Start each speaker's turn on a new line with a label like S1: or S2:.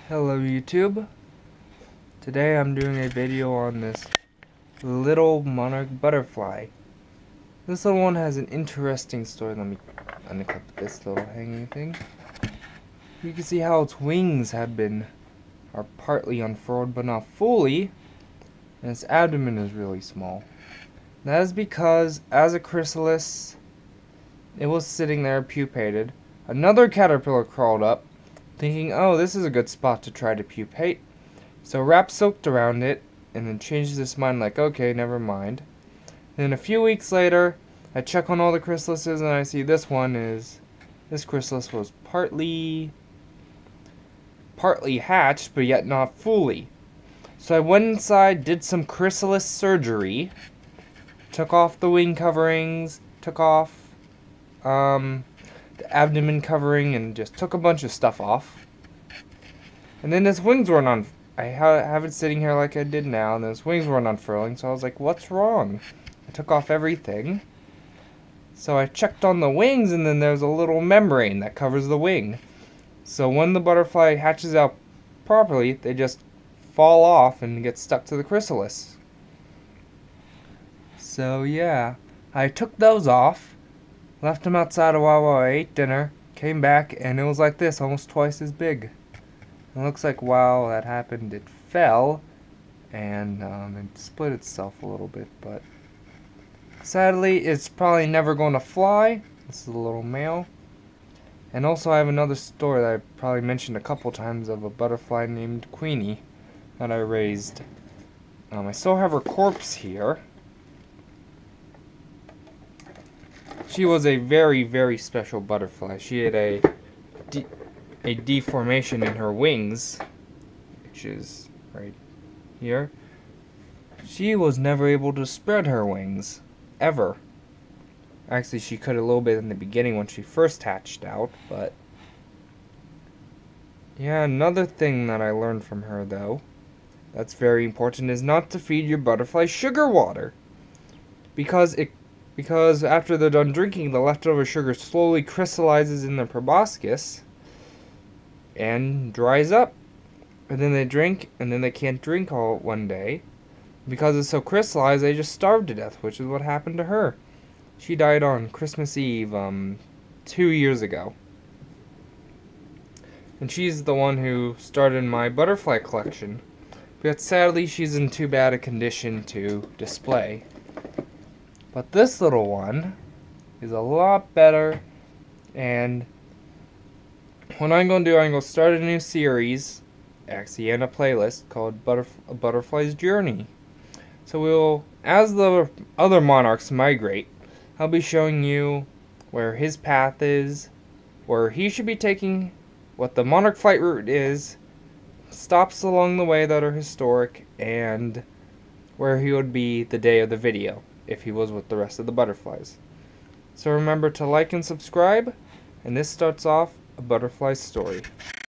S1: Hello YouTube. Today I'm doing a video on this little monarch butterfly. This little one has an interesting story. Let me unclip this little hanging thing. You can see how its wings are partly unfurled but not fully, and its abdomen is really small. That is because as a chrysalis it was sitting there pupated. Another caterpillar crawled up thinking, oh, this is a good spot to try to pupate. So wrapped silk around it, and then changes its mind like, okay, never mind. Then a few weeks later, I check on all the chrysalises and I see this chrysalis was partly hatched, but yet not fully. So I went inside, did some chrysalis surgery, took off the wing coverings, took off the abdomen covering, and just took a bunch of stuff off. And then his wings weren't on. I have it sitting here like I did now, and his wings weren't unfurling, so I was like, what's wrong? I took off everything. So I checked on the wings, and then there's a little membrane that covers the wing. So when the butterfly hatches out properly, they just fall off and get stuck to the chrysalis. So yeah, I took those off, left them outside a while I ate dinner, came back, and it was like this, almost twice as big. It looks like while that happened, it fell, and it split itself a little bit, but sadly, it's probably never going to fly. This is a little male. And also, I have another story that I probably mentioned a couple times of a butterfly named Queenie that I raised. I still have her corpse here. She was a very, very special butterfly. She had a deformation in her wings, which is right here. She was never able to spread her wings, ever. Actually, she could a little bit in the beginning when she first hatched out, but yeah, another thing that I learned from her, though, that's very important, is not to feed your butterfly sugar water, because after they're done drinking, the leftover sugar slowly crystallizes in their proboscis and dries up, and then they drink, and then they can't drink all one day. Because it's so crystallized, they just starve to death, which is what happened to her. She died on Christmas Eve 2 years ago. And she's the one who started my butterfly collection, but sadly she's in too bad a condition to display. But this little one is a lot better, and what I'm going to do, I'm going to start a new series, actually, and a playlist called A Butterfly's Journey. So as the other monarchs migrate, I'll be showing you where his path is, where he should be taking, what the monarch flight route is, stops along the way that are historic, and where he would be the day of the video, if he was with the rest of the butterflies. So remember to like and subscribe, and this starts off A Butterfly's Story.